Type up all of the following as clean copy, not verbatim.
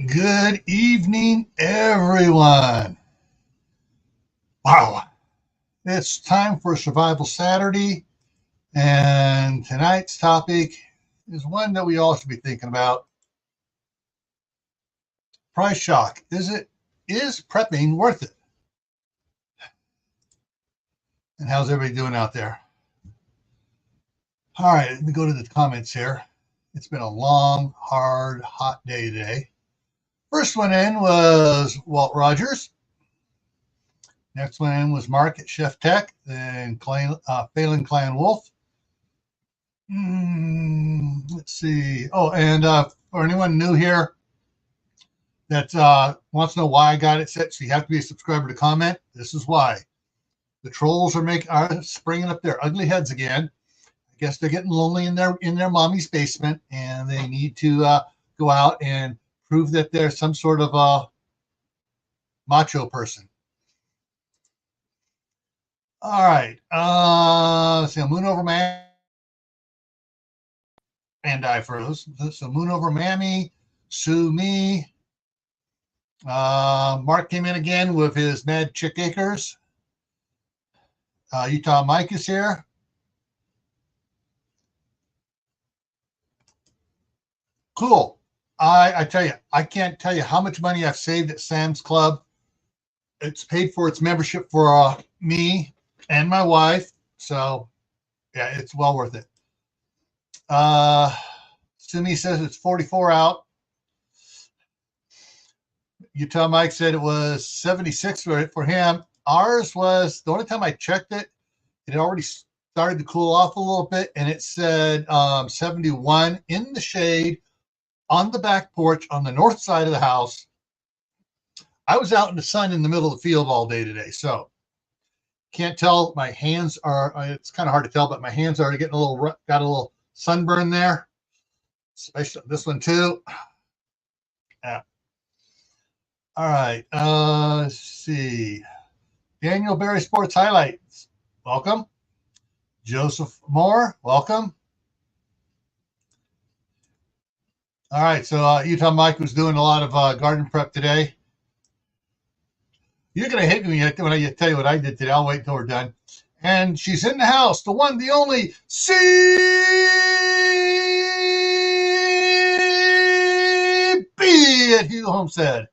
Good evening, everyone. Wow, it's time for Survival Saturday, and tonight's topic is one that we all should be thinking about. Price shock. Is prepping worth it? And how's everybody doing out there? All right, let me go to the comments here. It's been a long, hard, hot day today. First one in was Walt Rogers. Next one in was Mark at Chef Tech, then Phelan Clan Wolf. Let's see. Oh, and for anyone new here that wants to know why I got it set, so you have to be a subscriber to comment. This is why. The trolls are springing up their ugly heads again. I guess they're getting lonely in their mommy's basement, and they need to go out and prove that they're some sort of a macho person. All right. Let's see. Moon over Miami. And I froze. So Moon over Miami. Sue me. Mark came in again with his Mad Chick Acres. Utah Mike is here. Cool. I tell you, I can't tell you how much money I've saved at Sam's Club. It's paid for its membership for me and my wife. So, yeah, it's well worth it. Sumi says it's 44 out. Utah Mike said it was 76 for him. Ours was, the only time I checked it, it had already started to cool off a little bit, and it said 71 in the shade on the back porch on the north side of the house. I was out in the sun in the middle of the field all day today, so can't tell. My hands are, it's kind of hard to tell, but my hands are getting got a little sunburn there, especially this one too. Yeah. All right. Let's see. Daniel Berry Sports Highlights. Welcome. Joseph Moore. Welcome. All right. So Utah Mike was doing a lot of garden prep today. You're going to hate me when I tell you what I did today. I'll wait until we're done. And she's in the house. The one, the only CB at Hugh Homestead.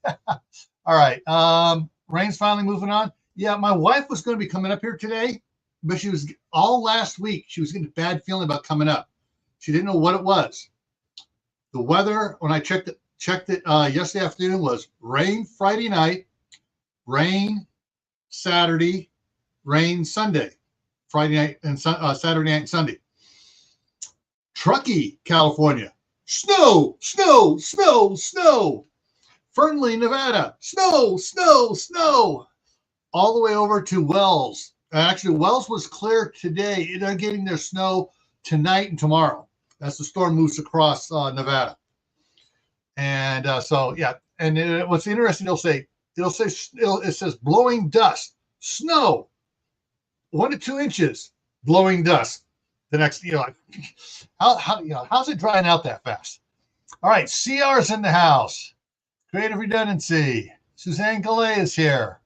All right. Rain's finally moving on. Yeah, my wife was going to be coming up here today, but she was all last week. She was getting a bad feeling about coming up. She didn't know what it was. The weather, when I checked it yesterday afternoon, was rain Friday night, rain Saturday, rain Sunday, Friday night and Saturday night and Sunday. Truckee, California, snow, snow, snow, snow. Fernley, Nevada, snow, snow, snow. All the way over to Wells. Actually, Wells was clear today. They're getting their snow tonight and tomorrow as the storm moves across Nevada. And so, yeah. And what's interesting, it says blowing dust, snow, 1 to 2 inches, blowing dust. The next, how's it drying out that fast? All right, CR's in the house. Creative redundancy. Suzanne Gallet is here.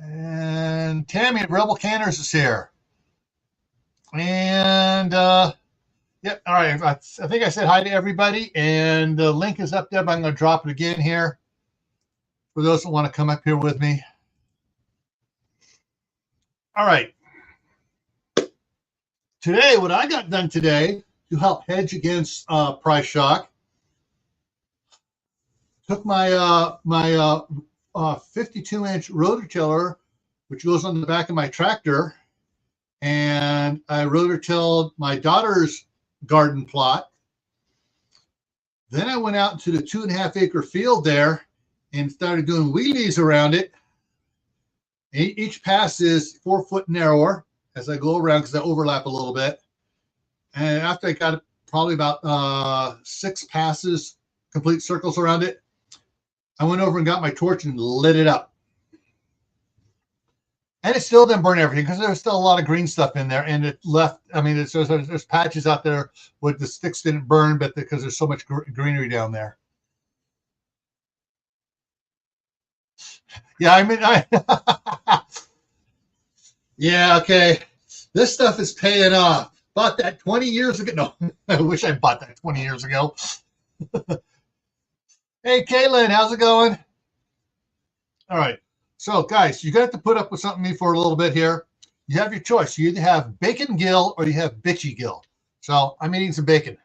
And Tammy at Rebel Canners is here. And, yeah, all right. I think I said hi to everybody. And the link is up there, but I'm going to drop it again here for those that want to come up here with me. All right. Today, what I got done today to help hedge against price shock, took my 52-inch rototiller, which goes on the back of my tractor, and I rototilled my daughter's garden plot. Then I went out into the 2.5-acre field there and started doing wheelies around it. Each pass is 4 foot narrower as I go around because I overlap a little bit. And after I got probably about 6 passes, complete circles around it, I went over and got my torch and lit it up. And it still didn't burn everything because there's still a lot of green stuff in there, and it left. I mean, there's patches out there where the sticks didn't burn, but because there's so much greenery down there. Yeah, I mean, yeah, okay. This stuff is paying off. Bought that 20 years ago. No, I wish I bought that 20 years ago. Hey, Caitlin, how's it going? All right. So, guys, you're going to have to put up with something me for a little bit here. You have your choice. You either have bacon gill or you have bitchy gill. So, I'm eating some bacon.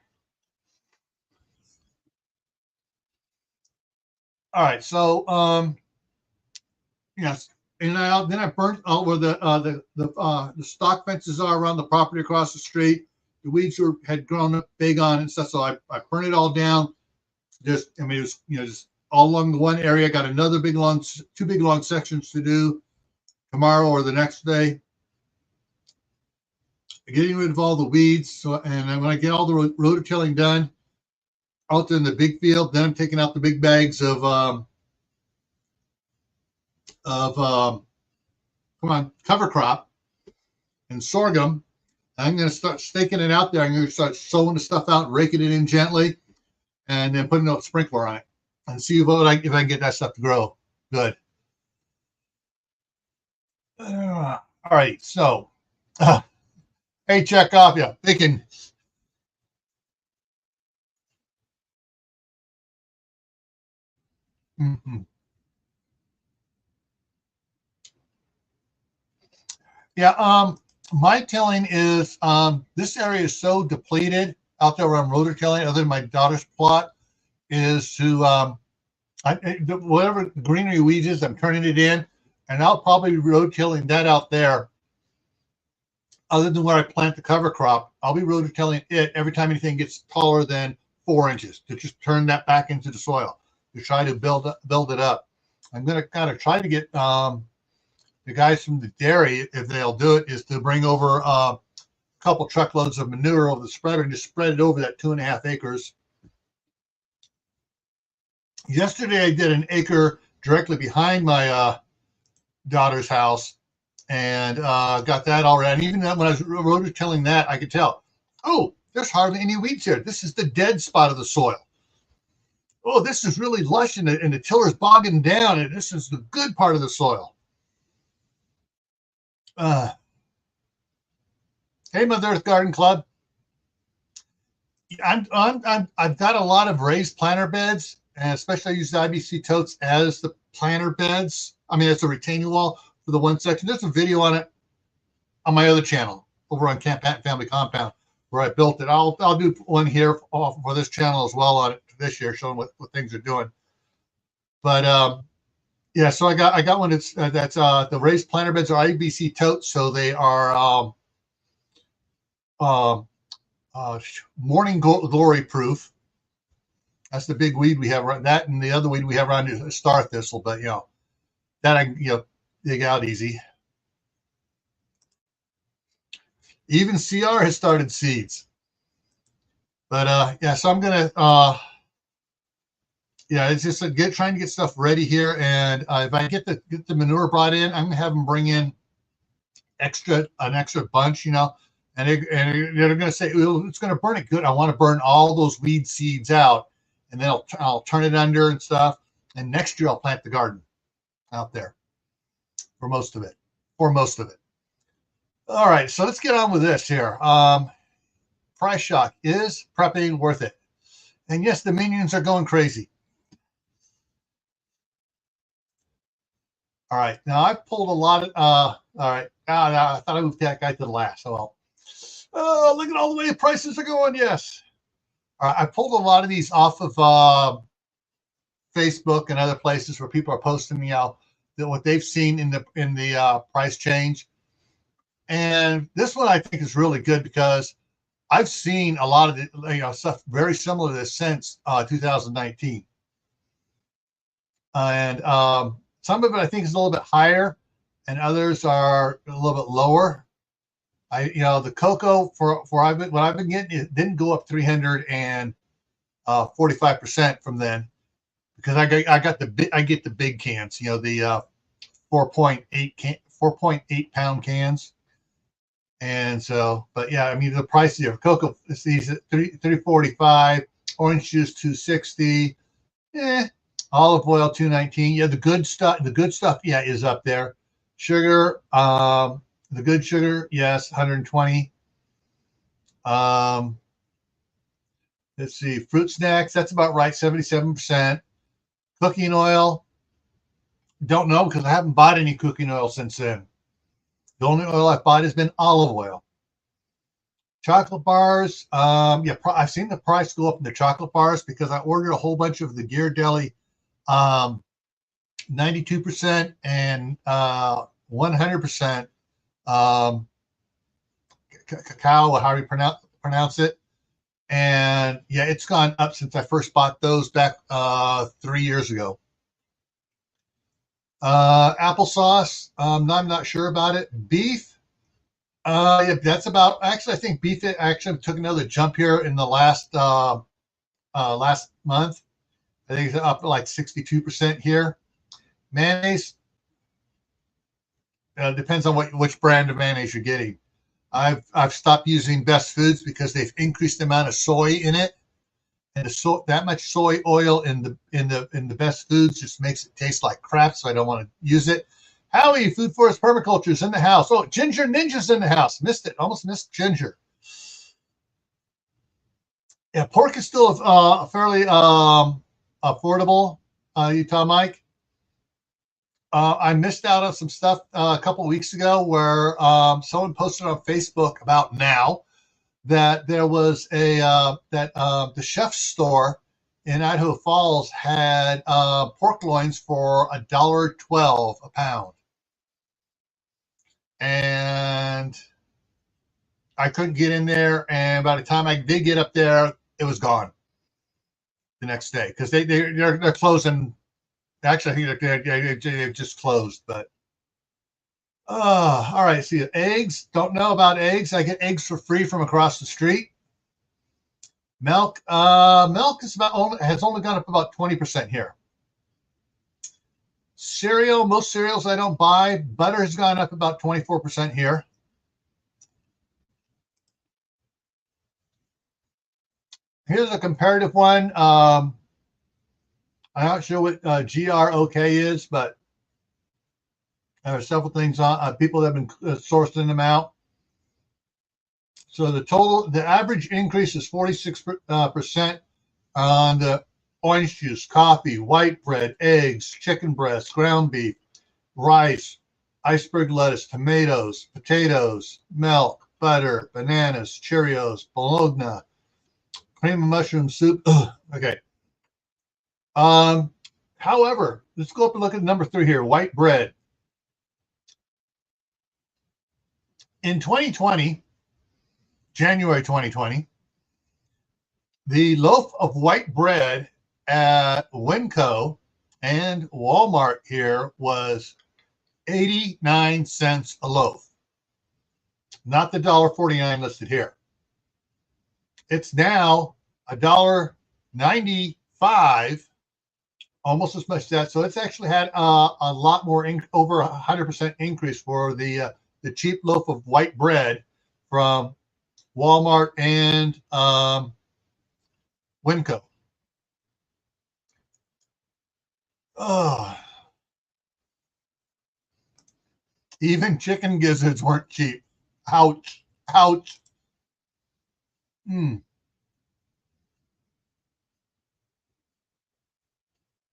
All right. So, yes. And then I burnt out where the stock fences are around the property across the street. The weeds had grown up big on it and stuff. So I burned it all down. Just, I mean, it was, just all along the one area. Got another two big long sections to do tomorrow or the next day. Getting rid of all the weeds. So, and then when I get all the rototilling done out in the big field, then I'm taking out the big bags of cover crop and sorghum. I'm going to start staking it out there. I'm going to start sowing the stuff out and raking it in gently, and then putting a sprinkler on it and see if I can get that stuff to grow good. All right, so hey, check off, yeah, bacon. Mm-hmm. Yeah, my tilling is this area is so depleted out there where I'm rototilling, other than my daughter's plot, is to whatever greenery weeds is, I'm turning it in, and I'll probably be rototilling that out there. Other than where I plant the cover crop, I'll be rototilling it every time anything gets taller than 4 inches to just turn that back into the soil to try to build it up. I'm going to kind of try to get the guys from the dairy, if they'll do it, is to bring over a couple truckloads of manure over the spreader and just spread it over that 2.5 acres. Yesterday, I did an acre directly behind my daughter's house and got that already. And even when I was rototilling that, I could tell, oh, there's hardly any weeds here. This is the dead spot of the soil. Oh, this is really lush and the tiller's bogging down, and this is the good part of the soil. Hey, Mother Earth Garden Club. I've got a lot of raised planter beds, and especially I use the IBC totes as the planter beds. I mean, it's a retaining wall for the one section. There's a video on it on my other channel over on Camp Patton Family Compound where I built it. I'll do one here for this channel as well on it this year, showing what things are doing. But yeah, so I got one that's the raised planter beds are IBC totes, so they are morning glory proof. That's the big weed we have right. That and the other weed we have around is star thistle, but that I can dig out easy. Even CR has started seeds. But yeah, so I'm gonna yeah, it's just trying to get stuff ready here, and if I get the manure brought in, I'm gonna have them bring in an extra bunch, and they're gonna say it's gonna burn it good. I want to burn all those weed seeds out, and then I'll turn it under and stuff. And next year I'll plant the garden out there for most of it. All right, so let's get on with this here. Price shock. Is prepping worth it? And yes, the minions are going crazy. All right, now I pulled a lot of. All right, I thought I moved that guy to the last. So, look at all the way the prices are going. Yes. All right, I pulled a lot of these off of Facebook and other places where people are posting, what they've seen in the price change. And this one I think is really good because I've seen a lot of the, stuff very similar to this since 2019. And some of it I think is a little bit higher, and others are a little bit lower. The cocoa for what I've been getting, it didn't go up 345% from then, because I get the big cans, the 4.8 4.8 pound cans. And so, but yeah, I mean, the price of cocoa is these at $3.45, orange juice $2.60, olive oil $2.19. Yeah, the good stuff, yeah, is up there. Sugar, the good sugar, yes, $120. Let's see, fruit snacks, that's about right, 77%. Cooking oil, don't know because I haven't bought any cooking oil since then. The only oil I've bought has been olive oil. Chocolate bars, yeah, I've seen the price go up in the chocolate bars because I ordered a whole bunch of the Ghirardelli 92% and 100% cacao, however you pronounce it. And yeah, it's gone up since I first bought those back 3 years ago. Applesauce, I'm not sure about it. Beef, yeah, that's about, actually, I think beef actually took another jump here in the last month. I think it's up like 62% here. Mayonnaise, depends on which brand of mayonnaise you're getting. I've stopped using Best Foods because they've increased the amount of soy in it, and that much soy oil in the Best Foods just makes it taste like crap. So I don't want to use it. Howie, Food Forest Permaculture is in the house. Oh, Ginger Ninja's in the house. Missed it. Almost missed Ginger. Yeah, pork is still fairly affordable. Utah Mike. I missed out on some stuff a couple of weeks ago where someone posted on Facebook about now that there was the Chef's store in Idaho Falls had pork loins for $1.12 a pound. And I couldn't get in there. And by the time I did get up there, it was gone the next day because they're closing. Actually, I think they've just closed, but all right. See, eggs. Don't know about eggs. I get eggs for free from across the street. Milk. Milk is has only gone up about 20% here. Cereal. Most cereals I don't buy. Butter has gone up about 24% here. Here's a comparative one. I'm not sure what GROK is, but there are several things on people that have been sourcing them out. So the average increase is 46% on the orange juice, coffee, white bread, eggs, chicken breast, ground beef, rice, iceberg lettuce, tomatoes, potatoes, milk, butter, bananas, Cheerios, bologna, cream of mushroom soup. Ugh, okay. However, let's go up and look at number 3 here, white bread. In 2020, January 2020, the loaf of white bread at Winco and Walmart here was 89 cents a loaf, not the $1.49 listed here. It's now $1.95, almost as much as that. So it's actually had a lot more, over 100% increase for the cheap loaf of white bread from Walmart and Winco. Oh, even chicken gizzards weren't cheap. Ouch. Ouch.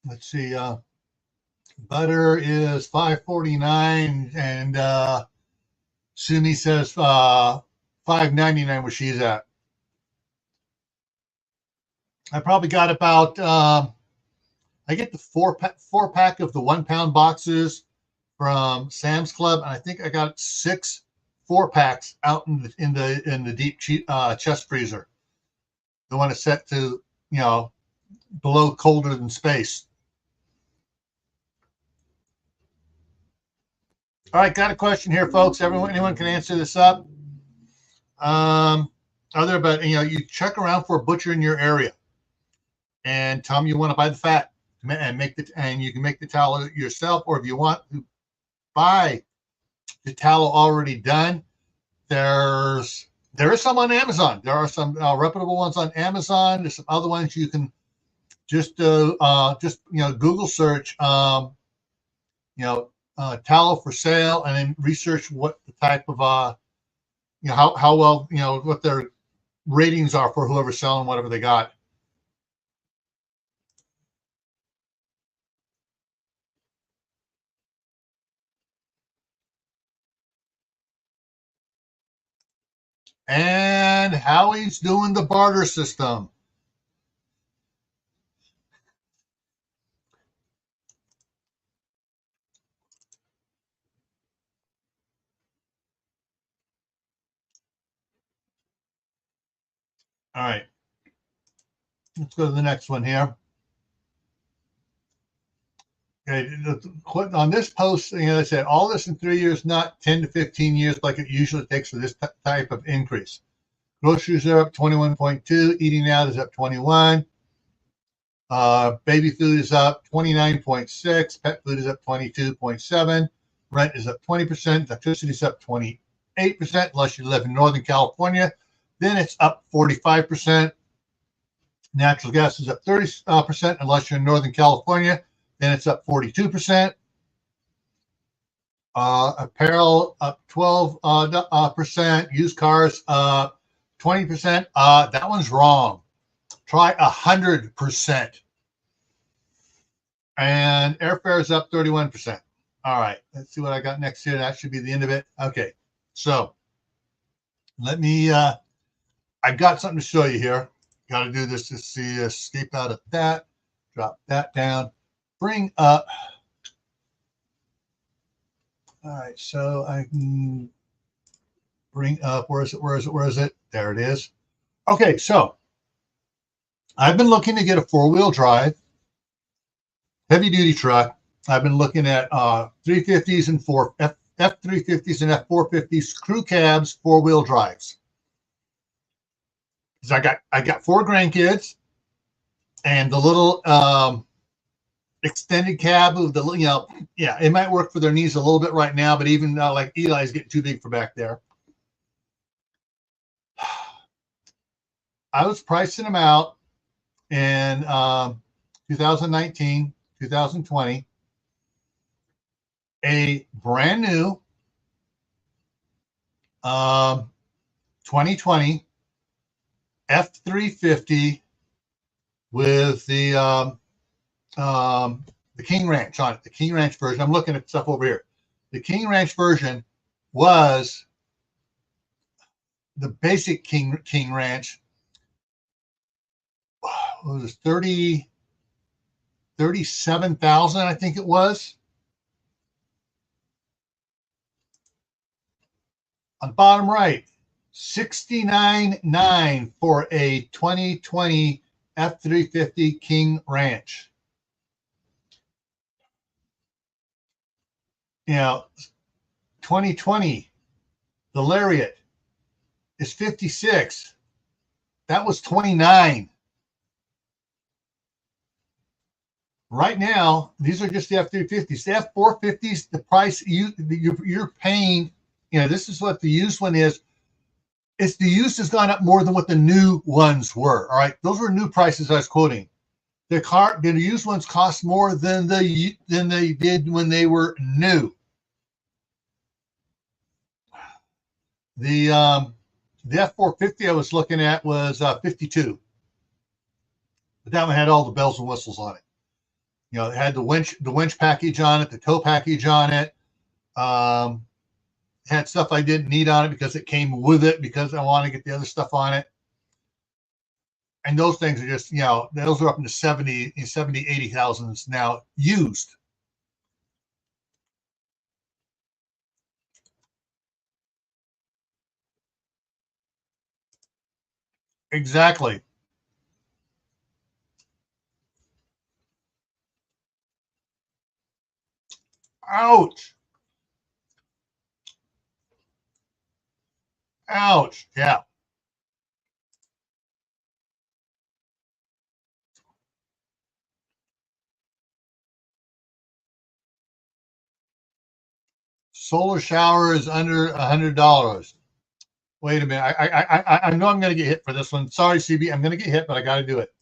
Let's see. Butter is $5.49, and Sumi says $5.99 where she's at. I probably got about I get the four pack of the 1 pound boxes from Sam's Club, and I think I got 6 4-packs out in the deep chest freezer. The one is set to below colder than space. All right, got a question here, folks. Anyone can answer this up. But you check around for a butcher in your area, and tell them you want to buy the fat, and you can make the tallow yourself, or if you want to buy the tallow already done. There is some on Amazon. There are some reputable ones on Amazon. There's some other ones you can just Google search tallow for sale, and then research what the type of how well what their ratings are for whoever's selling whatever they got. And Howie's doing the barter system. All right. Let's go to the next one here. Okay, on this post, I said all this in 3 years, not 10 to 15 years like it usually takes for this type of increase. Groceries are up 21.2. Eating out is up 21. Baby food is up 29.6. Pet food is up 22.7. Rent is up 20%. Electricity is up 28%, unless you live in Northern California. Then it's up 45%. Natural gas is up 30%, unless you're in Northern California. Then it's up 42%. Apparel up 12%. Used cars up 20%. That one's wrong. Try 100%. And airfare is up 31%. All right, let's see what I got next here. That should be the end of it. Okay, so let me, I've got something to show you here. Got to do this to see escape out of that. Drop that down. Bring up. All right, so I can bring up, where is it? There it is. Okay, so I've been looking to get a 4-wheel drive heavy duty truck. I've been looking at 350s and F350s and F450s crew cabs, 4-wheel drives. Because I got 4 grandkids, and the little extended cab of the it might work for their needs a little bit right now, but even like Eli's getting too big for back there. I was pricing them out in 2019, 2020. A brand new 2020 F350 with the King Ranch on it, the King Ranch version. I'm looking at stuff over here. The King Ranch version was the basic King Ranch. What was it, 37,000, I think it was. On the bottom right, 69,900 for a 2020 F350 King Ranch. 2020, the Lariat is 56. That was 29. Right now, these are just the F350s. The F450s, the price you're paying, this is what the used one is. It's the used has gone up more than what the new ones were. All right, those were new prices I was quoting. The used ones cost more than they did when they were new. The F450 I was looking at was 52, but that one had all the bells and whistles on it. It had the winch package on it, the tow package on it. Had stuff I didn't need on it because it came with it, because I want to get the other stuff on it. And those things are just, those are up into 70, 80,000 now used. Exactly. Ouch. Ouch. Yeah. solar shower is under $100. Wait a minute. I know I'm going to get hit for this one. Sorry, CB. I'm going to get hit, but I got to do it.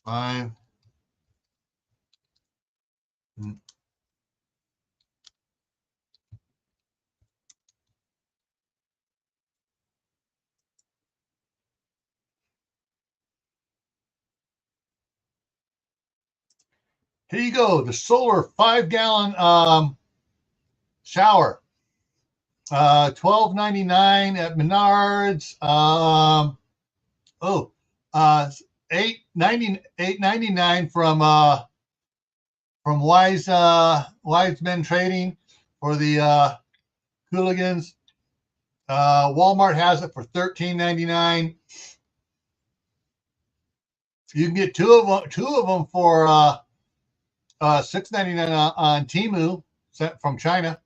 Fine. Here you go. The solar 5-gallon shower. $12.99 at Menards. $8.99 from Wise Men Trading for the hooligans. Walmart has it for $13.99. You can get two of them for $6.99 on Temu, sent from China.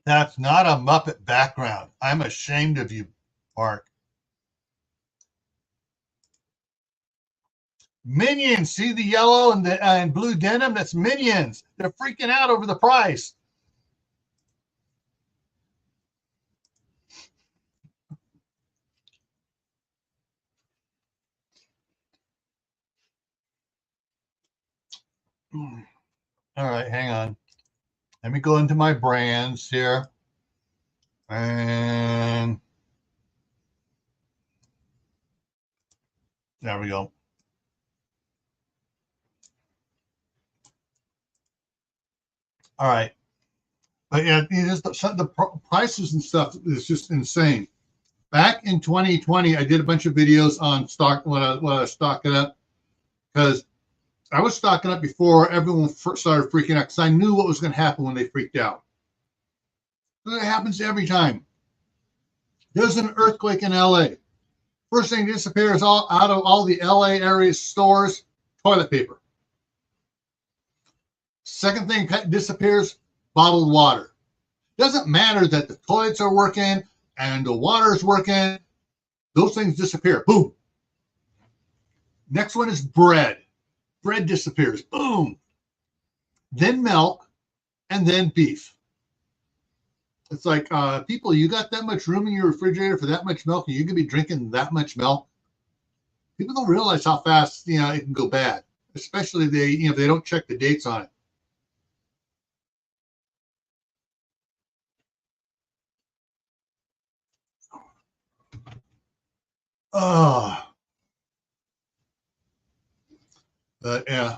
That's not a Muppet background. I'm ashamed of you, Mark. Minions. See the yellow and the and blue denim? That's Minions. They're freaking out over the price. All right, hang on. Let me go into my brands here. And there we go. All right. But yeah, the prices and stuff is just insane. Back in 2020, I did a bunch of videos on stock when I was stocking up, because I was stocking up before everyone first started freaking out, because I knew what was going to happen when they freaked out. It happens every time. There's an earthquake in LA. First thing disappears out of all the LA area stores, toilet paper. Second thing disappears, bottled water. Doesn't matter that the toilets are working and the water's working. Those things disappear. Boom. Next one is bread. Bread disappears. Boom. Then milk, and then beef. It's like, people, you got that much room in your refrigerator for that much milk, and you can be drinking that much milk. People don't realize how fast, it can go bad, especially if they don't check the dates on it. Oh, but yeah.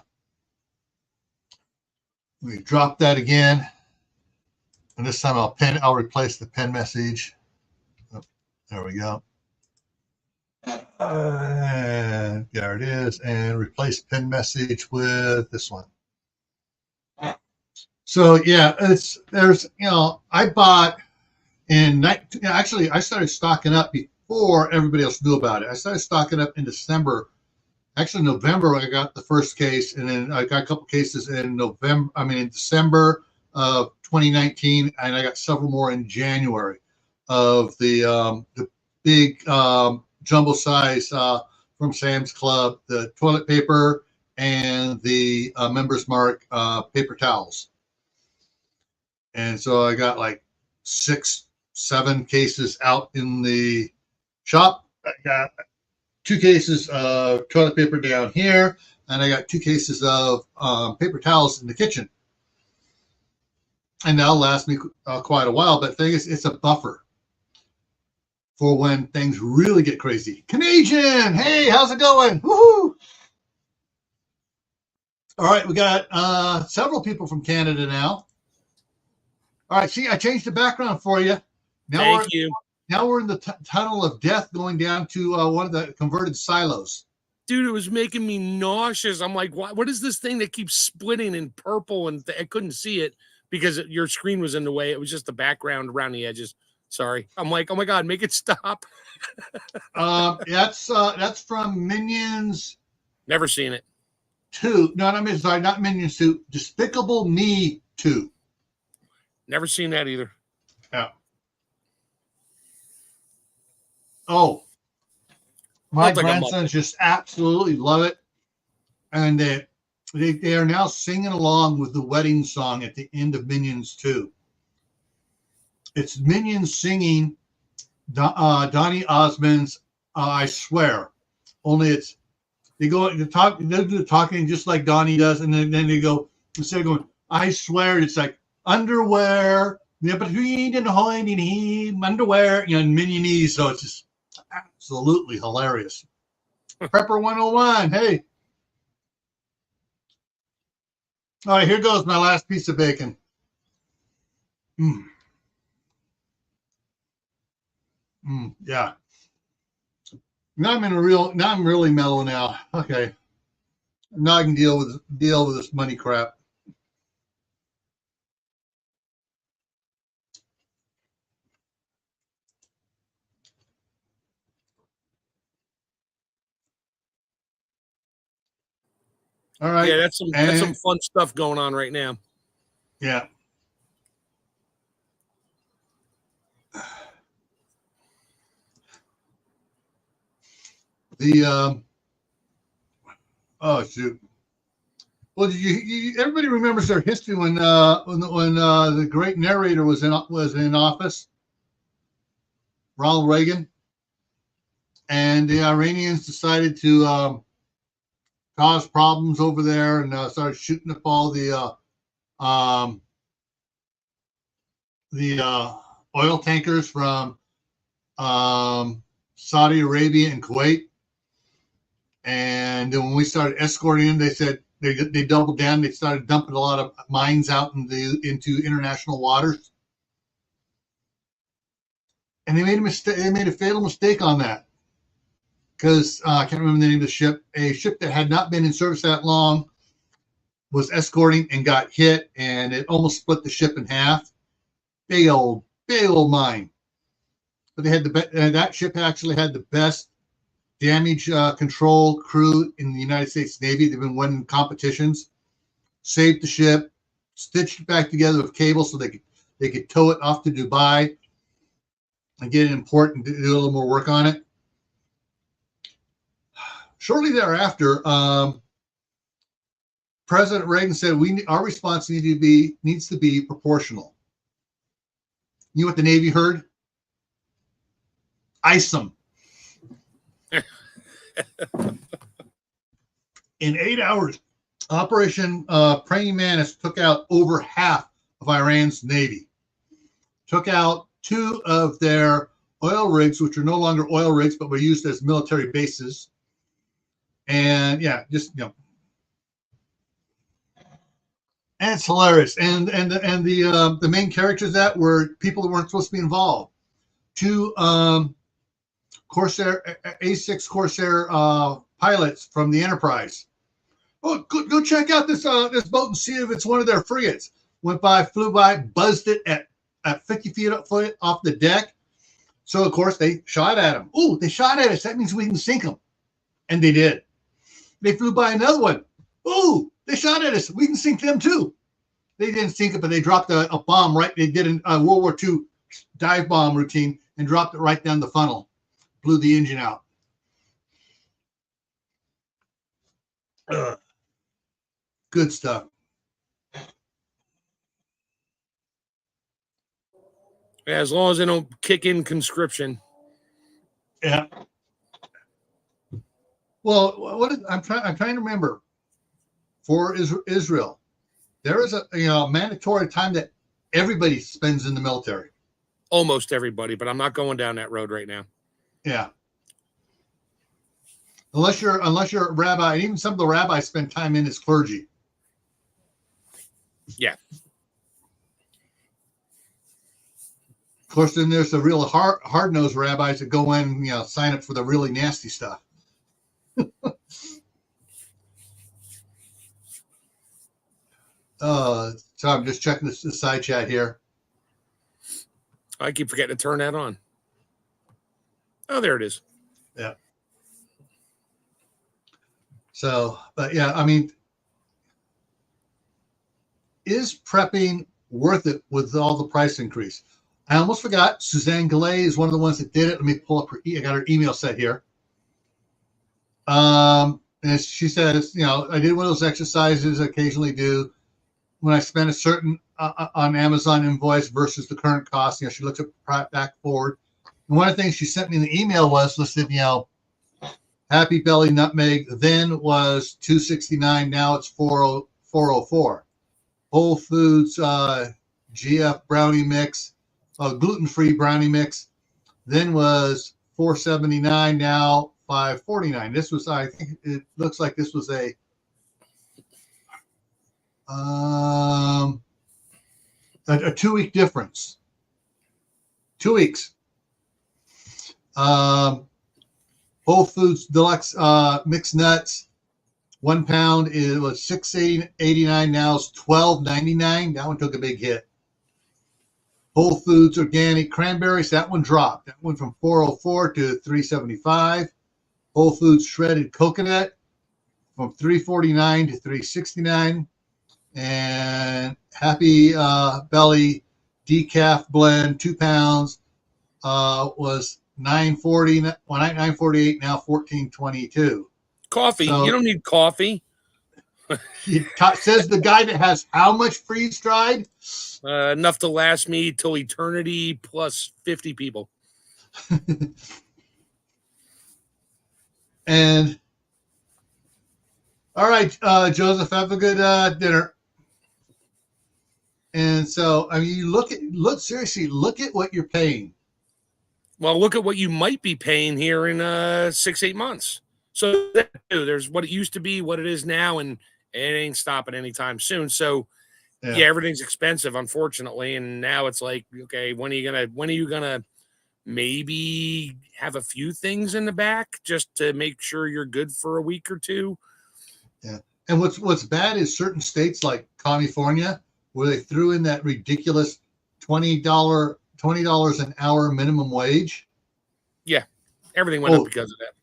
Let me drop that again. And this time I'll replace the pin message. Oh, there we go. There it is. And replace pin message with this one. So yeah, I bought actually I started stocking up before everybody else knew about it. I started stocking up in December. Actually, November I got the first case, and then I got a couple cases in December of 2019, and I got several more in January of the big jumbo size from Sam's Club, the toilet paper and the Members Mark paper towels. And so I got like 6-7 cases out in the shop. I got 2 cases of toilet paper down here, and I got 2 cases of paper towels in the kitchen. And that'll last me quite a while. But the thing is, it's a buffer for when things really get crazy. Canadian, hey, how's it going? Woohoo! All right, we got several people from Canada now. All right, see, I changed the background for you. Thank you. Now we're in the tunnel of death going down to one of the converted silos. Dude, it was making me nauseous. I'm like, what is this thing that keeps splitting in purple? And I couldn't see it because your screen was in the way. It was just the background around the edges. Sorry. I'm like, oh my God, make it stop. That's from Minions. Never seen it. 2. No, not Minions 2. Despicable Me 2. Never seen that either. Yeah. Oh, my grandsons just absolutely love it, and they are now singing along with the wedding song at the end of Minions 2. It's Minions singing Donny Osmond's "I Swear," only they do the talking just like Donnie does, and then they go, instead of going "I swear," it's like underwear, between and holding him underwear, Minionese. So it's just absolutely hilarious. Prepper 101. Hey. All right, here goes my last piece of bacon. Yeah. Now I'm really mellow now. Okay. Now I can deal with this money crap. All right. Yeah, that's some fun stuff going on right now. Yeah. Oh shoot. Well, everybody remembers their history when the great narrator was in office, Ronald Reagan, and the Iranians decided to cause problems over there and started shooting up all the oil tankers from Saudi Arabia and Kuwait. And then when we started escorting them, they said they doubled down. They started dumping a lot of mines out into international waters. And they made a mistake. They made a fatal mistake on that because I can't remember the name of the ship. A ship that had not been in service that long was escorting and got hit, and it almost split the ship in half. Big old mine. But they had that ship actually had the best damage control crew in the United States Navy. They've been winning competitions. Saved the ship, stitched it back together with cable so they could tow it off to Dubai and get it in port and do a little more work on it. Shortly thereafter, President Reagan said our response needs to be proportional. You know what the Navy heard? Ice them. In 8 hours, Operation Praying Mantis took out over half of Iran's Navy. Took out 2 of their oil rigs, which are no longer oil rigs, but were used as military bases. And yeah, and it's hilarious. And the main characters that were people that weren't supposed to be involved. 2 Corsair A6 Corsair pilots from the Enterprise. Oh, go check out this boat and see if it's one of their frigates. Went by, flew by, buzzed it at 50 feet off the deck. So of course they shot at them. Ooh, they shot at us. That means we can sink them, and they did. They flew by another one. Ooh, they shot at us. We can sink them too. They didn't sink it, but they dropped a bomb right. They did a World War II dive bomb routine and dropped it right down the funnel. Blew the engine out. Good stuff. Yeah, as long as they don't kick in conscription. Yeah. Well, I'm trying to remember. For Israel, there is a mandatory time that everybody spends in the military. Almost everybody, but I'm not going down that road right now. Yeah. Unless you're a rabbi, and even some of the rabbis spend time in as clergy. Yeah. Of course, then there's the real hard-nosed rabbis that go in, sign up for the really nasty stuff. So I'm just checking the side chat here. I keep forgetting to turn that on. Oh, there it is. Yeah. So, but yeah, I mean, is prepping worth it with all the price increase? I almost forgot. Suzanne Gallet is one of the ones that did it. Let me pull up her. I got her email set here. And she says, I did one of those exercises I occasionally do when I spend a certain on Amazon invoice versus the current cost. She looks at back forward. And one of the things she sent me in the email was listed, Happy Belly Nutmeg then was $2.69. Now it's $4.04. Whole Foods GF brownie mix, gluten-free brownie mix, then was $4.79. Now $5.49. This was, I think it looks like this was a 2-week difference. 2 weeks. Whole Foods Deluxe mixed nuts, 1 pound. It was $6.89. Now it's $12.99. That one took a big hit. Whole Foods organic cranberries, that one dropped. That went from $4.04 to $3.75. Whole Foods shredded coconut from $3.49 to $3.69. And Happy Belly decaf blend, 2 pounds, was $9.40, $9.48, now $14.22. Coffee. So, you don't need coffee. Says the guy that has how much freeze dried? Enough to last me till eternity plus 50 people. And all right, Joseph, have a good dinner. And so, I mean, seriously, look at what you're paying. Well, look at what you might be paying here in 6-8 months. So there's what it used to be, what it is now, and it ain't stopping anytime soon. So yeah, everything's expensive, unfortunately. And now it's like, okay, when are you gonna maybe have a few things in the back just to make sure you're good for a week or two? Yeah. And what's bad is certain states like California, where they threw in that ridiculous $20 an hour minimum wage. Yeah, everything went up because of that.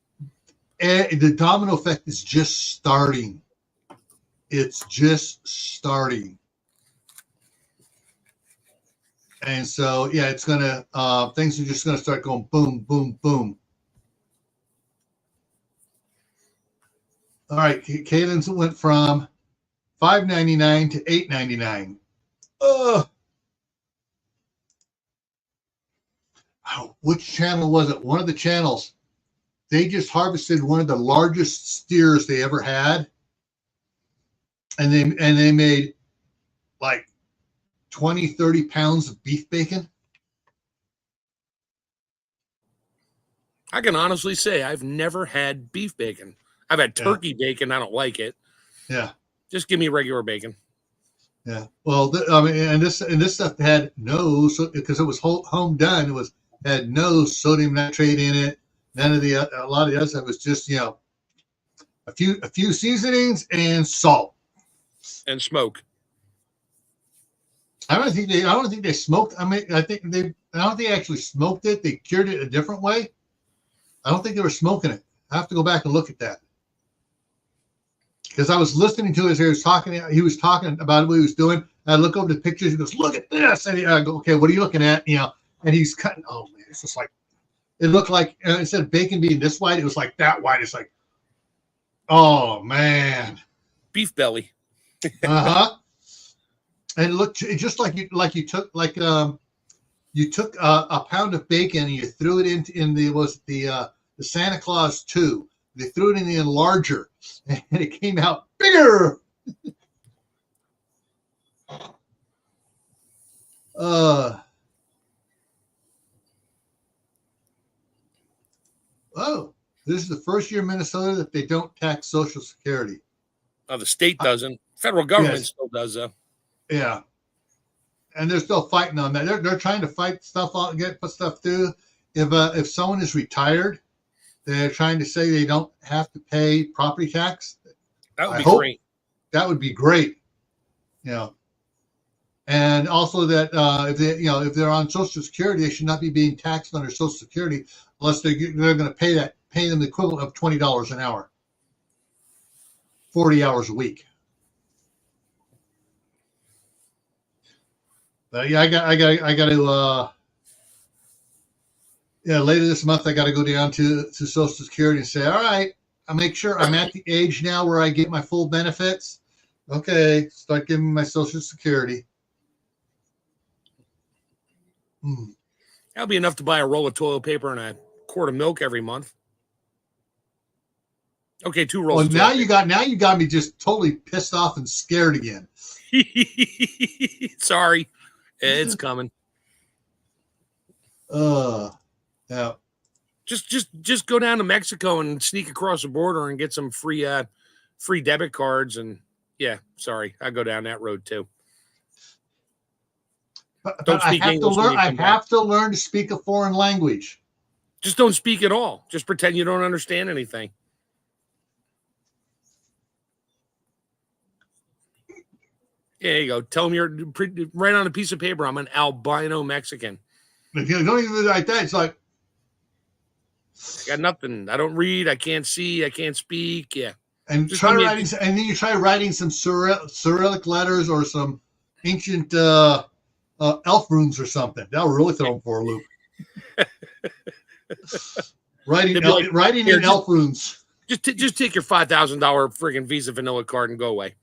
And the domino effect is just starting. It's just starting. And so, yeah, it's going to, things are just going to start going boom, boom, boom. All right, Caden's went from $5.99 to $8.99. Which channel was it? One of the channels. They just harvested one of the largest steers they ever had, and they made like 20-30 pounds of beef bacon. I can honestly say I've never had beef bacon. I've had turkey bacon. I don't like it. Yeah, just give me regular bacon. Yeah. Well, and this stuff had no, because it was home done. Had no sodium nitrate in it. None of a lot of the other stuff was just, a few seasonings and salt and smoke. I don't think they smoked. I don't think they actually smoked it. They cured it a different way. I don't think they were smoking it. I have to go back and look at that. Because I was listening to it as he was talking about what he was doing. I look over the pictures. He goes, "Look at this." And I go, "Okay, what are you looking at?" And he's cutting. Oh man, it's just like, it looked like, instead of bacon being this white, it was like that white. It's like, oh man, beef belly. And it looked just like you took you took a pound of bacon and you threw it in the Santa Claus 2. They threw it in the enlarger and it came out bigger. This is the first year in Minnesota that they don't tax Social Security. Oh, the state doesn't. Federal government still does, though. Yeah, and they're still fighting on that. They're trying to fight stuff out, put stuff through. If someone is retired, they're trying to say they don't have to pay property tax. That would be great. That would be great. And also that if they're on Social Security, they should not be being taxed under Social Security unless they're going to pay them the equivalent of $20 an hour, 40 hours a week. But yeah, I got to. Yeah, later this month I got to go down to Social Security and say, all right, I make sure I'm at the age now where I get my full benefits. Okay, start giving me my Social Security. That'll be enough to buy a roll of toilet paper and a quart of milk every month. Okay, 2 rolls. Well, now you got me just totally pissed off and scared again. Sorry, it's coming. Yeah. Just go down to Mexico and sneak across the border and get some free debit cards. And yeah, sorry, I go down that road too. But I have to learn to speak a foreign language. Just don't speak at all. Just pretend you don't understand anything. There you go. Tell them you're right on a piece of paper. I'm an albino Mexican. If you don't even like that, it's like I got nothing. I don't read. I can't see. I can't speak. Yeah. And try writing, and then you try writing some Cyrillic letters or some ancient elf runes or something. That'll really throw them for a loop. writing in elf runes. Just take your $5,000 friggin' Visa Vanilla card and go away.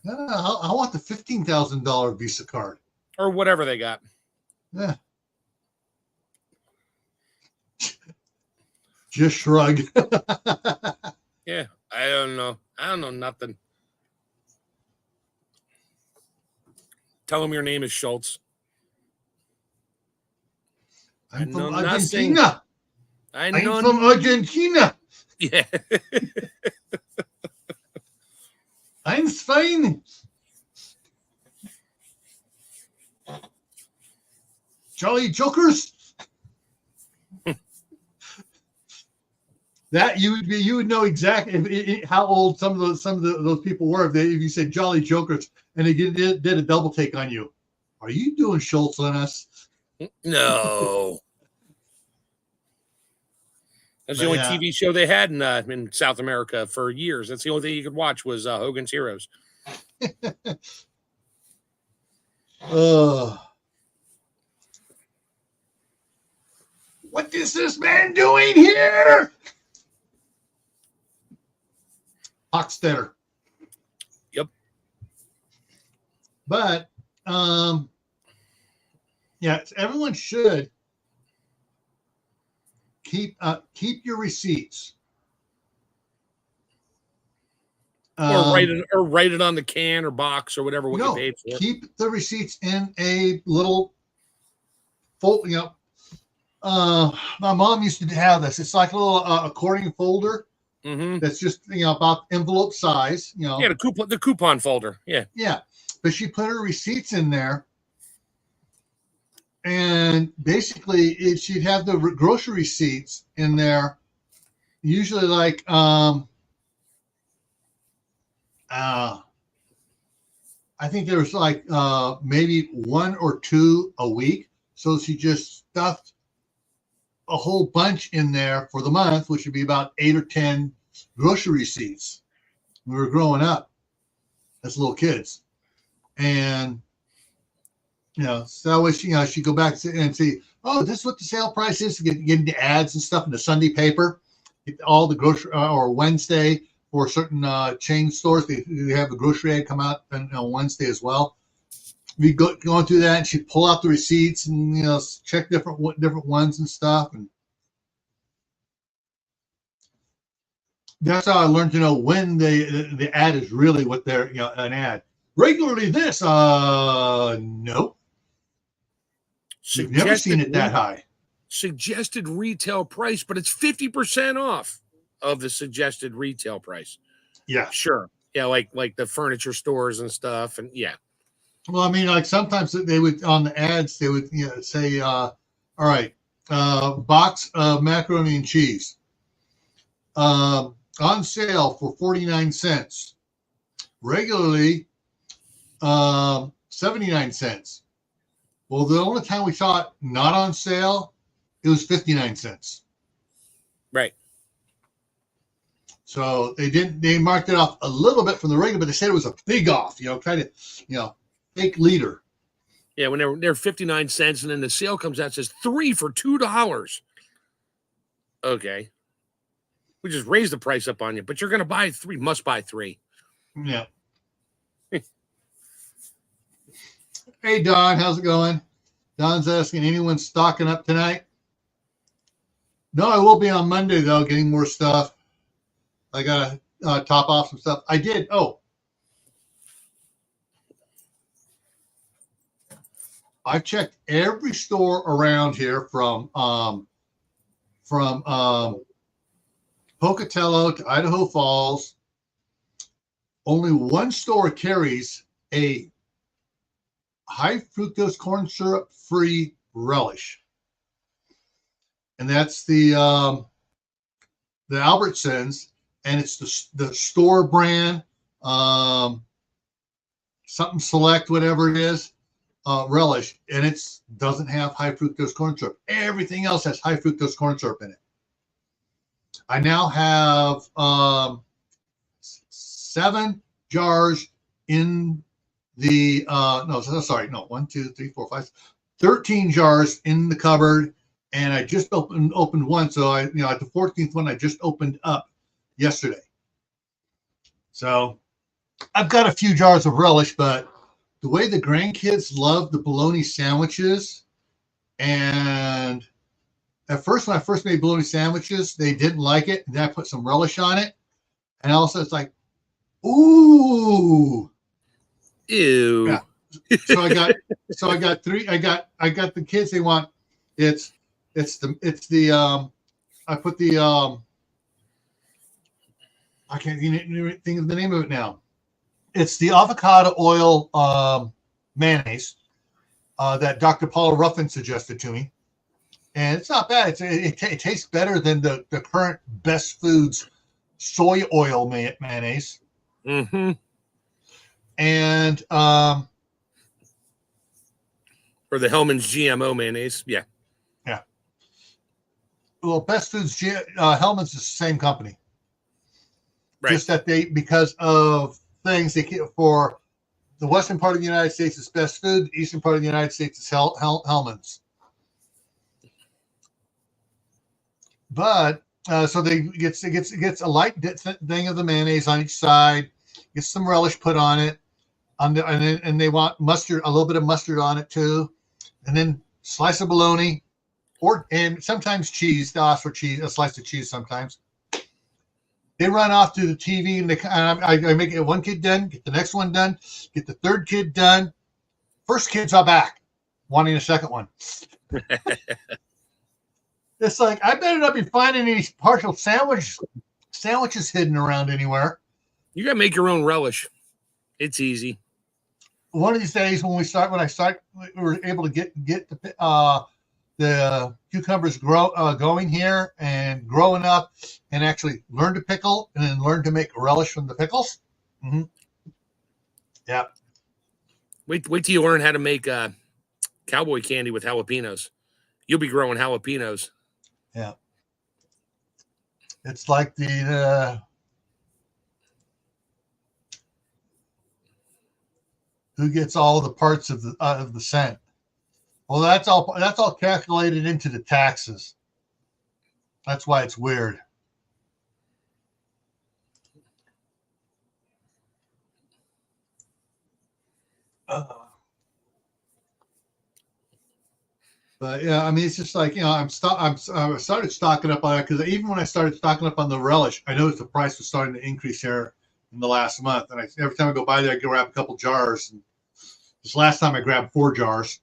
I want the $15,000 Visa card. Or whatever they got. Yeah. Just shrug. Yeah, I don't know. I don't know nothing. Tell them your name is Schultz. I'm from Argentina. I'm from Argentina. Yeah. I'm fine. Jolly Jokers. That you would know exactly how old some of those people were if you said Jolly Jokers and they did a double take on you. Are you doing Schultz on us? No. That's the only TV show they had in South America for years. That's the only thing you could watch was Hogan's Heroes. What is this man doing here? Hochstetter. Yep. But everyone should keep your receipts. Or write it on the can or box or whatever you paid for. Keep the receipts in a little fold. My mom used to have this. It's like a little accordion folder. Mm-hmm. That's just about envelope size. Yeah, the coupon folder. Yeah. Yeah, but she put her receipts in there, and basically she'd have the grocery receipts in there. Usually, like I think there was like maybe 1 or 2 a week. So she just stuffed a whole bunch in there for the month, which would be about 8 or 10 grocery receipts. We were growing up as little kids, and so that way she'd go back and see, oh, this is what the sale price is. Get into ads and stuff in the Sunday paper, get all the grocery or Wednesday for certain chain stores. They have a grocery ad come out on Wednesday as well. We going through that, and she'd pull out the receipts and check different ones and stuff, and that's how I learned to know when the ad is really what they're an ad. Regularly this, nope. You've never seen it that high. Suggested retail price, but it's 50% off of the suggested retail price. Yeah, sure. Yeah, like the furniture stores and stuff, and yeah. Well, I mean, like sometimes they would on the ads they would say, all right, box of macaroni and cheese on sale for 49 cents. Regularly 79 cents. Well, the only time we saw it not on sale, it was 59 cents. Right. So they marked it off a little bit from the regular, but they said it was a big off, kind of, fake leader. Yeah, when they're 59 cents, and then the sale comes out, says 3 for $2. Okay. We just raised the price up on you, but you're going to buy 3, must buy 3. Yeah. Hey, Don, how's it going? Don's asking, anyone stocking up tonight? No, I will be on Monday, though, getting more stuff. I got to top off some stuff. I did. Oh. I've checked every store around here from Pocatello to Idaho Falls. Only one store carries a high fructose corn syrup free relish, and that's the Albertsons, and it's the store brand, something select, whatever it is, relish, and it doesn't have high fructose corn syrup. Everything else has high fructose corn syrup in it. I now have 7 jars in the 1, 2, 3, 4, 5, 13 jars in the cupboard, and I just opened one. So at the 14th one I just opened up yesterday. So I've got a few jars of relish, but the way the grandkids love the bologna sandwiches, and at first, when I first made bologna sandwiches, they didn't like it. And then I put some relish on it, and also it's like, ooh, ew. Yeah. So I got 3. I got the kids. They want I put the I can't even think of the name of it now. It's the avocado oil mayonnaise that Dr. Paula Ruffin suggested to me. And it's not bad. It tastes better than the current Best Foods soy oil mayonnaise. Mm-hmm. And or the Hellman's GMO mayonnaise. Yeah. Yeah. Well, Best Foods, Hellman's is the same company. Right. Just that because of things for the western part of the United States is Best Food, the eastern part of the United States is Hellman's. But so it gets a light thing of the mayonnaise on each side, gets some relish put on it, and they want mustard, a little bit of mustard on it too, and then slice of bologna, and sometimes cheese. They'll ask for cheese, a slice of cheese sometimes. They run off to the TV, and I make it one kid done, get the next one done, get the third kid done. First kid's all back, wanting a second one. It's like, I better not be finding any partial sandwiches hidden around anywhere. You got to make your own relish. It's easy. One of these days we were able to get the cucumbers going here and growing up, and actually learn to pickle and then learn to make relish from the pickles. Mm-hmm. Yeah. Wait till you learn how to make cowboy candy with jalapenos. You'll be growing jalapenos. Yeah. It's like the who gets all the parts of the scent. Well, that's all calculated into the taxes. That's why it's weird. But yeah, I mean, it's just like, I started stocking up on it, because even when I started stocking up on the relish, I noticed the price was starting to increase here in the last month. And every time I go by there, I grab a couple jars. And this last time I grabbed 4 jars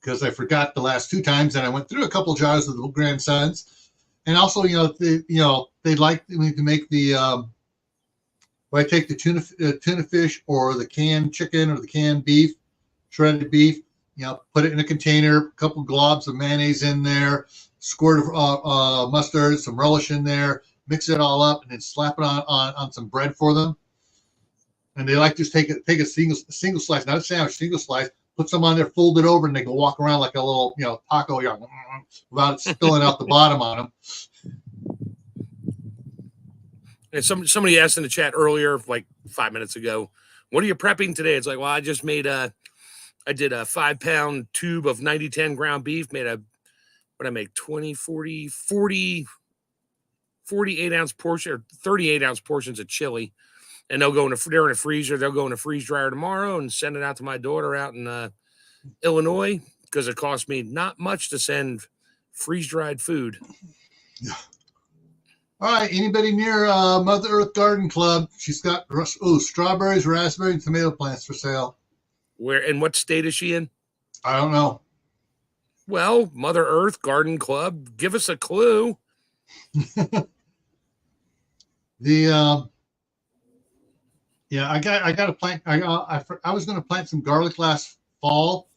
because I forgot the last 2 times, and I went through a couple jars with the grandsons. And also, they like me to make the when I take the tuna fish or the canned chicken or the canned beef, shredded beef. Put it in a container, a couple globs of mayonnaise in there, squirt of mustard, some relish in there, mix it all up, and then slap it on some bread for them. And they like to just take a single slice, not a sandwich, single slice, put some on there, fold it over, and they can walk around like a little, taco, without it spilling out the bottom on them. And somebody asked in the chat earlier, like 5 minutes ago, what are you prepping today? It's like, well, I just made I did a 5-pound tube of 90-10 ground beef, made what I make, 48 ounce portion or 38 ounce portions of chili. And they're in a freezer. They'll go in a freeze dryer tomorrow and send it out to my daughter out in Illinois, because it cost me not much to send freeze dried food. Yeah. All right. Anybody near Mother Earth Garden Club? She's got strawberries, raspberry, and tomato plants for sale. Where and what state is she in? I don't know. Well, Mother Earth Garden Club, give us a clue. Yeah, I got to plant. I was going to plant some garlic last fall,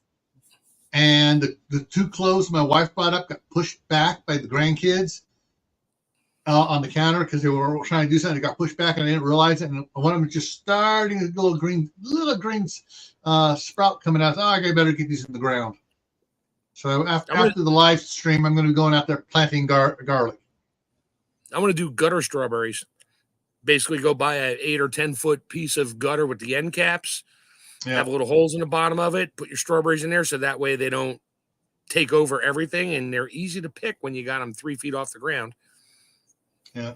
and the 2 cloves my wife brought up got pushed back by the grandkids on the counter because they were trying to do something. It got pushed back, and I didn't realize it. And one of them just starting a little green sprout coming out. Oh, I better get these in the ground. So after the live stream, I'm going to be going out there planting garlic. I want to do gutter strawberries. Basically, go buy an 8 or 10 foot piece of gutter with the end caps. Yeah. Have little holes in the bottom of it. Put your strawberries in there so that way they don't take over everything, and they're easy to pick when you got them 3 feet off the ground. Yeah.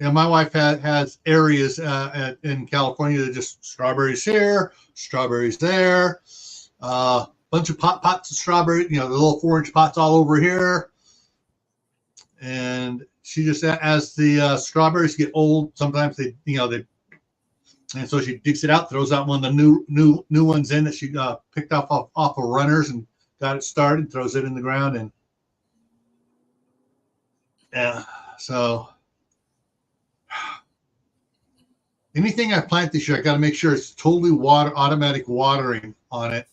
Yeah, my wife has areas in California that just strawberries here, strawberries there, bunch of pots of strawberry, the little 4-inch pots all over here, and she just, as the strawberries get old, sometimes they, and so she digs it out, throws out one of the new ones in that she picked off of runners and got it started, throws it in the ground, and yeah, so anything I plant this year, I got to make sure it's totally automatic watering on it,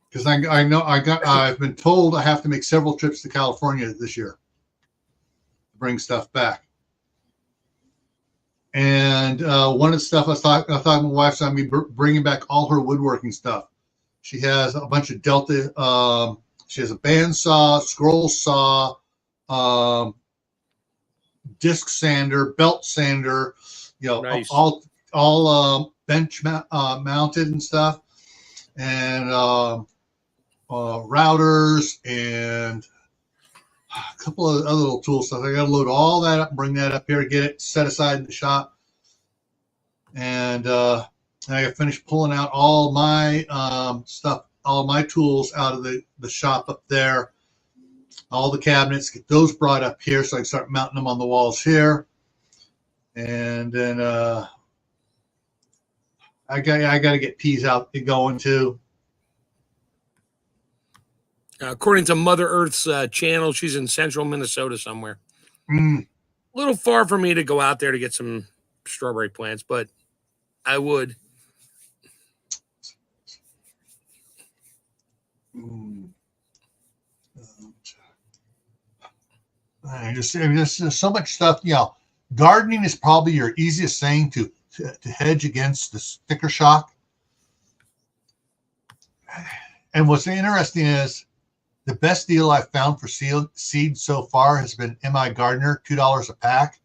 because I've been told I have to make several trips to California this year. Bring stuff back, and one of the stuff I thought my wife's on me bringing back all her woodworking stuff. She has a bunch of Delta. She has a bandsaw, scroll saw, disc sander, belt sander. Nice. all bench mounted and stuff, and routers and a couple of other little tool stuff. I got to load all that up and bring that up here, get it set aside in the shop. And I got finished pulling out all my stuff, all my tools out of the shop up there, all the cabinets, get those brought up here so I can start mounting them on the walls here. And then I got to get peas out and going too. According to Mother Earth's channel, she's in central Minnesota somewhere. A little far for me to go out there to get some strawberry plants, but I would. There's so much stuff. Gardening is probably your easiest thing to hedge against the sticker shock. And what's interesting is the best deal I've found for seeds so far has been MI Gardener, $2 a pack.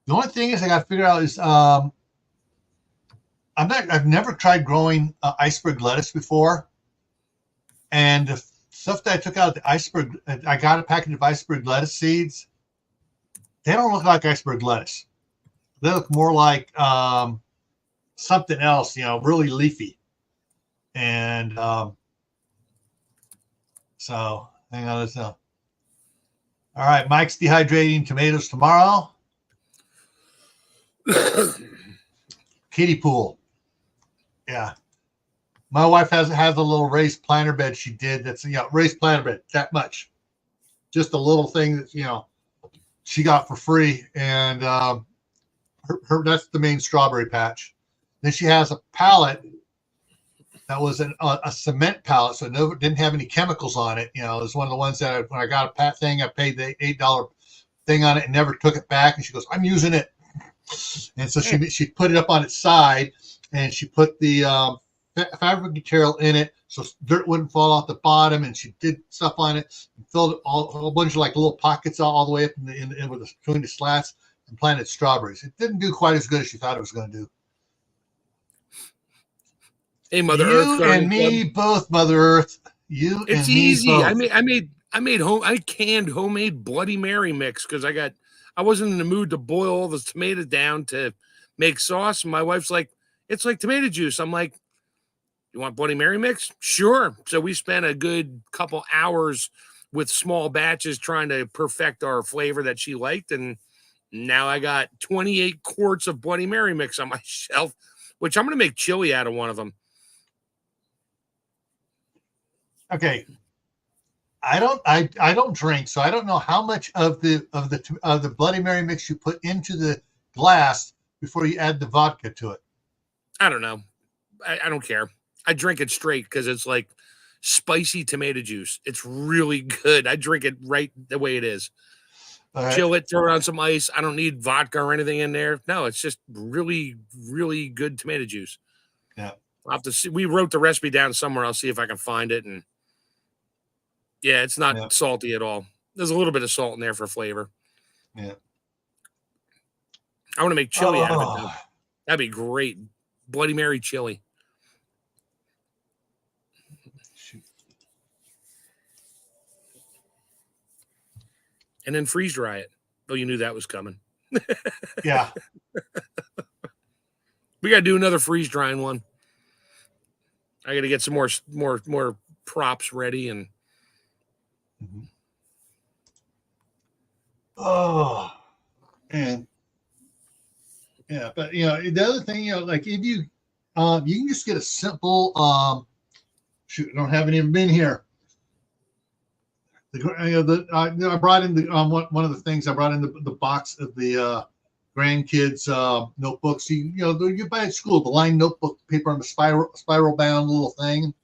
The only thing is I got to figure out is I've never tried growing iceberg lettuce before, and the stuff that I took out of the iceberg, I got a package of iceberg lettuce seeds. They don't look like iceberg lettuce. They look more like something else, really leafy. And so hang on, let's know. All right, Mike's dehydrating tomatoes tomorrow. Kiddie pool. Yeah. My wife has a little raised planter bed she did. That's raised planter bed, that much. Just a little thing that she got for free, and her that's the main strawberry patch. Then she has a pallet that was a cement pallet, so didn't have any chemicals on it. It was one of the ones that when I got a thing, I paid the $8 thing on it and never took it back. And she goes, "I'm using it," and so she put it up on its side, and she put the fabric material in it, so dirt wouldn't fall off the bottom. And she did stuff on it and filled it a whole bunch of like little pockets all the way up in with between the slats and planted strawberries. It didn't do quite as good as she thought it was going to do. Hey, Mother you Earth and me both, Mother Earth. It's easy. I canned homemade Bloody Mary mix because I wasn't in the mood to boil all the tomatoes down to make sauce. And my wife's like, it's like tomato juice. I'm like, you want Bloody Mary mix? Sure. So we spent a good couple hours with small batches trying to perfect our flavor that she liked. And now I got 28 quarts of Bloody Mary mix on my shelf, which I'm going to make chili out of one of them. Okay. I don't drink, so I don't know how much of the Bloody Mary mix you put into the glass before you add the vodka to it. I don't know. I don't care. I drink it straight because it's like spicy tomato juice. It's really good. I drink it right the way it is. Chill it, throw it on some ice. I don't need vodka or anything in there. No, it's just really, really good tomato juice. Yeah. I'll have to see. We wrote the recipe down somewhere. I'll see if I can find it. And yeah, it's not salty at all. There's a little bit of salt in there for flavor. Yeah. I want to make chili out of it, though. That'd be great. Bloody Mary chili. Shoot. And then freeze dry it. Oh, you knew that was coming. Yeah. We got to do another freeze drying one. I got to get some more props ready and. Mm-hmm. Oh, and yeah, but the other thing, like if you can just get a simple shoot, I don't have any of them in here. I brought in the one of the things I brought in the box of the grandkids notebooks. You buy at school the lined notebook paper on the spiral bound little thing.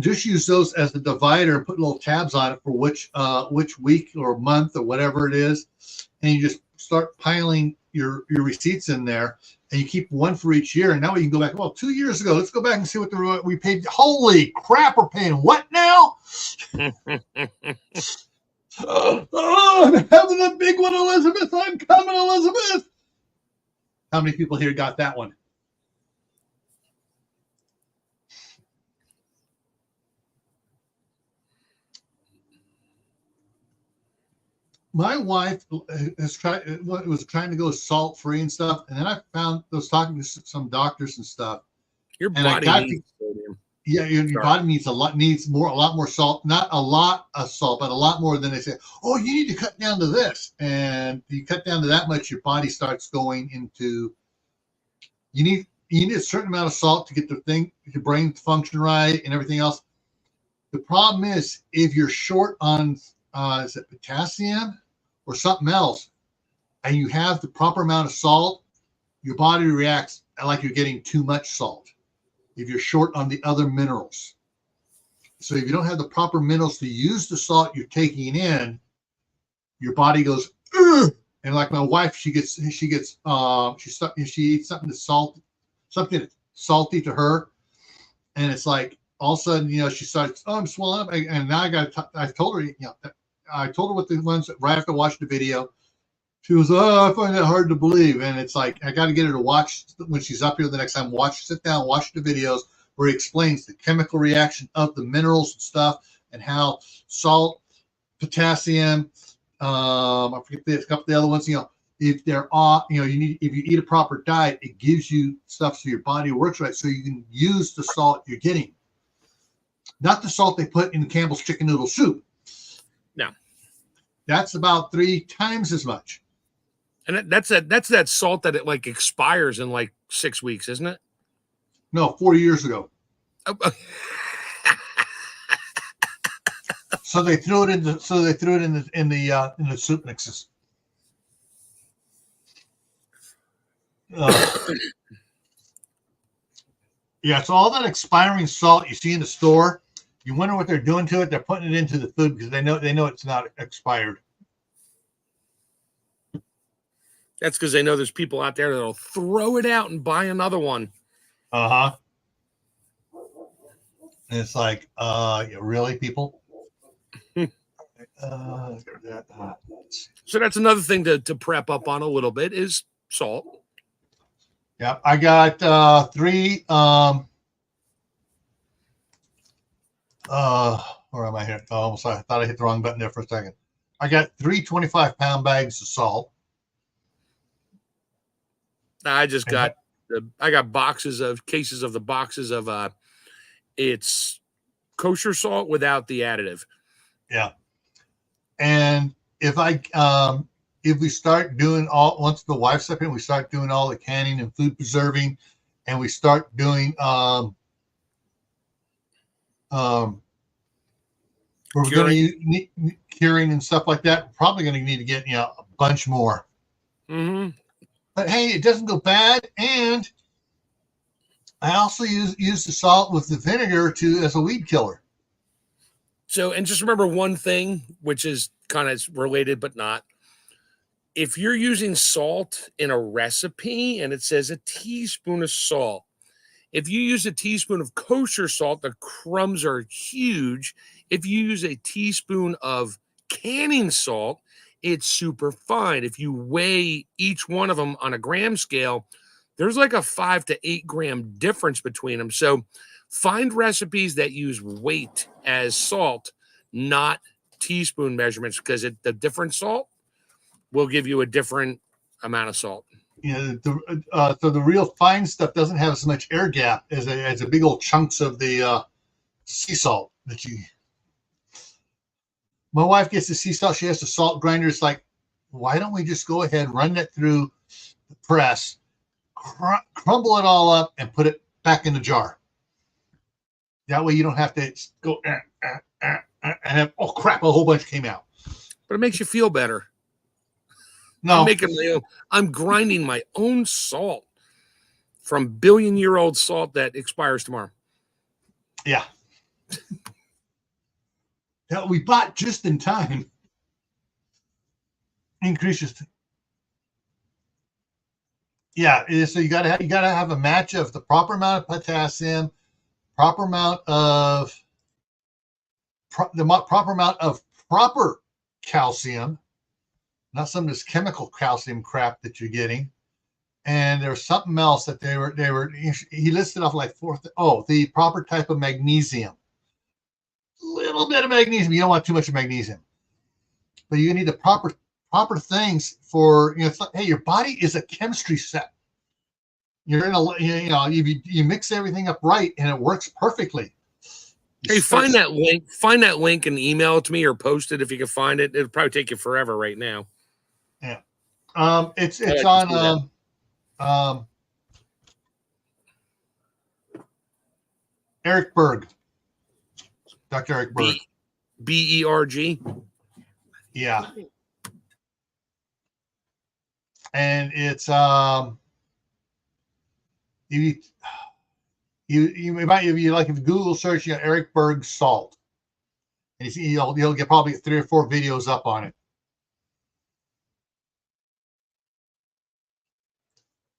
Just use those as the divider and put little tabs on it for which week or month or whatever it is, and you just start piling your receipts in there, and you keep one for each year. And now we can go back. Well, 2 years ago, let's go back and see what we paid. Holy crap, we're paying what now? I'm having a big one, Elizabeth. I'm coming, Elizabeth. How many people here got that one? My wife was trying to go salt free and stuff, and then I was talking to some doctors and stuff. Your body needs sodium. Yeah, your body needs a lot more salt. Not a lot of salt, but a lot more than they say. Oh, you need to cut down to this, and you cut down to that much, your body starts going into. You need a certain amount of salt to get your brain to function right and everything else. The problem is if you're short on is it potassium or something else, and you have the proper amount of salt, your body reacts like you're getting too much salt. If you're short on the other minerals, so if you don't have the proper minerals to use the salt you're taking in, your body goes, ugh! And like my wife, she eats something that's salty to her, and it's like all of a sudden, she starts, oh, I'm swollen up, and now I told her, I told her what the ones right after watching the video. She was, oh, I find that hard to believe. And it's like, I got to get her to watch when she's up here the next time, sit down, watch the videos where he explains the chemical reaction of the minerals and stuff and how salt, potassium, I forget a couple of the other ones, if they're off, if you eat a proper diet, it gives you stuff so your body works right. So you can use the salt you're getting. Not the salt they put in Campbell's chicken noodle soup. No. That's about 3 times as much. And that's that salt that it like expires in like 6 weeks, isn't it? No, 4 years ago. So they threw it in the soup mixes. Yeah, so all that expiring salt you see in the store, you wonder what they're doing to it. They're putting it into the food because they know it's not expired. That's because they know there's people out there that'll throw it out and buy another one. Uh-huh. And it's like, really, people? So that's another thing to prep up on a little bit is salt. Yeah, I got 3. Where am I here? Oh, almost, I thought I hit the wrong button there for a second. I got 3 25-pound bags of salt. I just got I got cases of the boxes of it's kosher salt without the additive. Yeah. And if we start doing once the wife's up here, we start doing all the canning and food preserving, and we start doing we're going to use curing and stuff like that. We're probably going to need to get a bunch more. Mm-hmm. But hey, it doesn't go bad, and I also use the salt with the vinegar as a weed killer. So, and just remember one thing, which is kind of related but not. If you're using salt in a recipe and it says a teaspoon of salt, if you use a teaspoon of kosher salt, the crumbs are huge. If you use a teaspoon of canning salt, it's super fine. If you weigh each one of them on a gram scale, there's like a 5 to 8 gram difference between them. So find recipes that use weight as salt, not teaspoon measurements, because the different salt will give you a different amount of salt. So the real fine stuff doesn't have as much air gap as a big old chunks of the sea salt that you. My wife gets the sea salt. She has the salt grinder. It's like, why don't we just go ahead, run that through the press, crumble it all up, and put it back in the jar. That way you don't have to go and have, oh crap, a whole bunch came out. But it makes you feel better. No, I'm grinding my own salt from billion-year-old salt that expires tomorrow. Yeah. That we bought just in time. Increases. Yeah, so you gotta have a match of the proper amount of potassium, proper amount of proper calcium. Not some of this chemical calcium crap that you're getting. And there's something else that he listed off like the proper type of magnesium. Little bit of magnesium. You don't want too much of magnesium. But you need the proper things for, it's like, hey, your body is a chemistry set. You're you mix everything up right and it works perfectly. Hey, find that link and email it to me or post it if you can find it. It'll probably take you forever right now. Yeah. It's on Eric Berg. Dr. Eric Berg. BERG. Yeah. And it's you might, if you like, if you Google search, Eric Berg salt, and you'll get probably 3 or 4 videos up on it.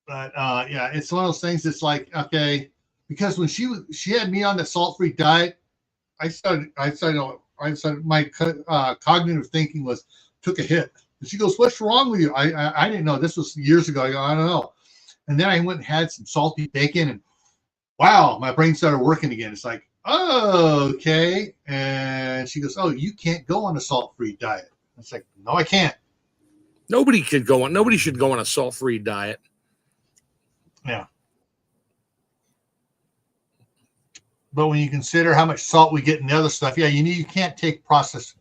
But yeah, it's one of those things that's like, okay, because when she had me on the salt-free diet, I started my cognitive thinking took a hit. And she goes, "What's wrong with you?" I didn't know. This was years ago. I go, "I don't know." And then I went and had some salty bacon, and wow, my brain started working again. It's like, oh, okay. And she goes, "Oh, you can't go on a salt-free diet." It's like, no, I can't. Nobody should go on a salt-free diet. Yeah. But when you consider how much salt we get in the other stuff, yeah, you can't take processed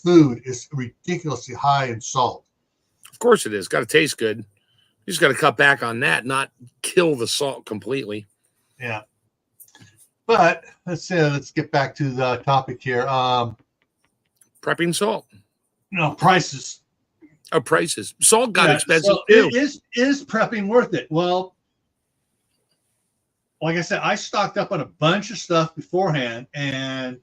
food is ridiculously high in salt. Of course it is. Got to taste good. You just got to cut back on that, not kill the salt completely. Yeah. But let's get back to the topic here. Prepping salt. No, prices. Oh, prices. Salt got expensive too. Is prepping worth it? Well, like I said, I stocked up on a bunch of stuff beforehand, and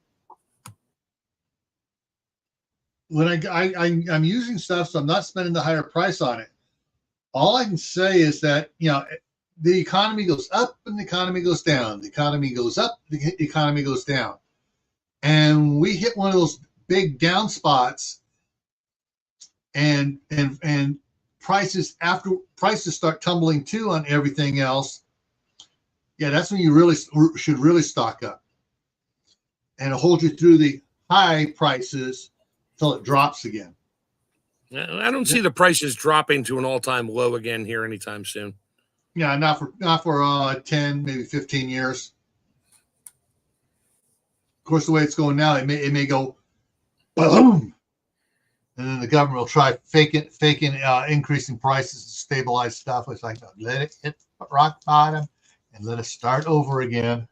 when I'm using stuff, so I'm not spending the higher price on it. All I can say is that the economy goes up and the economy goes down. The economy goes up, the economy goes down. And we hit one of those big down spots, and prices start tumbling too on everything else. Yeah, that's when you should really stock up, and it'll hold you through the high prices till it drops again. I don't see the prices dropping to an all-time low again here anytime soon. Yeah, not for 10, maybe 15 years. Of course, the way it's going now, it may go boom, and then the government will try faking increasing prices to stabilize stuff. It's like, let it hit rock bottom and let us start over again.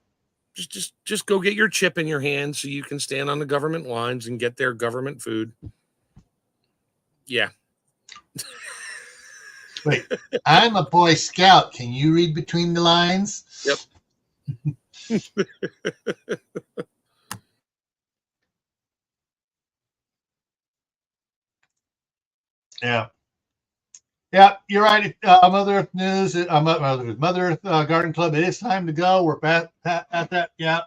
Just go get your chip in your hand so you can stand on the government lines and get their government food. Yeah. Wait, I'm a Boy Scout. Can you read between the lines? Yep. Yeah, you're right. Mother Earth News, Mother Earth Garden Club. It is time to go. We're back at that. Yeah.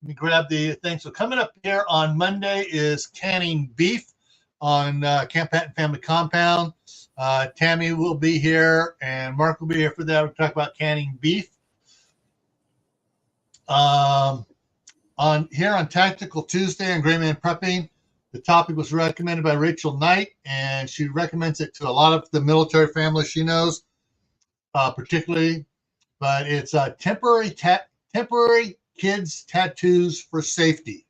Let me grab the thing. So coming up here on Monday is canning beef on Camp Patton Family Compound. Tammy will be here, and Mark will be here for that. We'll talk about canning beef. On Tactical Tuesday on GrayManPrepping, the topic was recommended by Rachel Knight, and she recommends it to a lot of the military families she knows, particularly. But it's temporary kids tattoos for safety,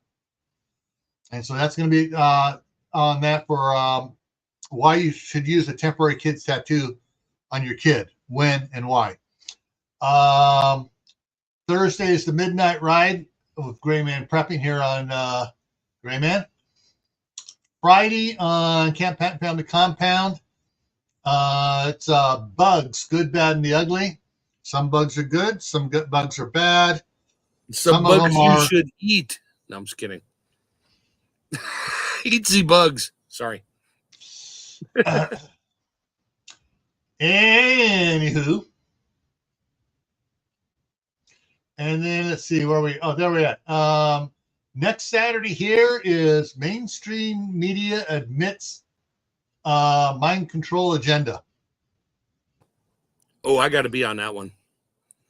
and so that's going to be on that for why you should use a temporary kids tattoo on your kid, when and why. Thursday is the midnight ride with GrayManPrepping here on GrayMan. Friday on Camp Patton Family Compound, it's bugs, good, bad, and the ugly. Some bugs are good, some good bugs are bad. Some bugs you should eat. No, I'm just kidding. Eat the bugs. Sorry. Anywho. And then let's see where we. Oh, there we are. Next Saturday here is mainstream media admits mind control agenda. Oh, I got to be on that one.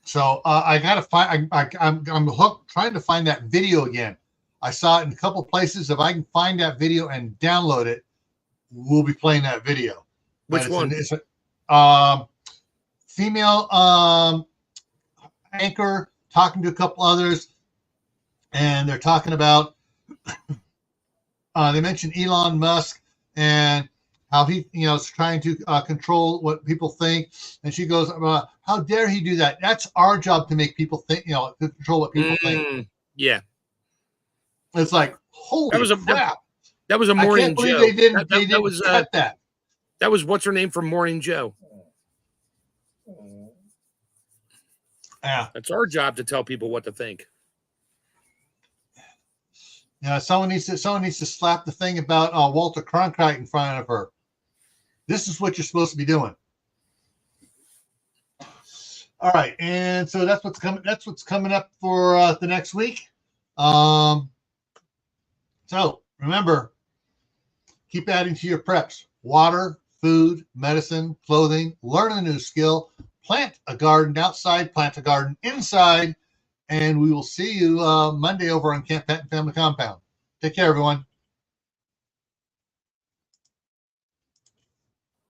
So I got to find. I'm hooked trying to find that video again. I saw it in a couple places. If I can find that video and download it, we'll be playing that video. Which one? It's a female anchor talking to a couple others, and they're talking about. They mentioned Elon Musk and how he, is trying to control what people think. And she goes, "How dare he do that? That's our job to make people think, to control what people think." Yeah. It's like, holy crap. That was a Morning Joe. They didn't cut that. That was what's her name from Morning Joe. Yeah. That's our job to tell people what to think. Yeah, someone needs to slap the thing about Walter Cronkite in front of her. This is what you're supposed to be doing. All right, and so that's what's coming. That's what's coming up for the next week. So remember, keep adding to your preps: water, food, medicine, clothing. Learn a new skill. Plant a garden outside. Plant a garden inside. And we will see you Monday over on Camp Patton Family Compound. Take care, everyone.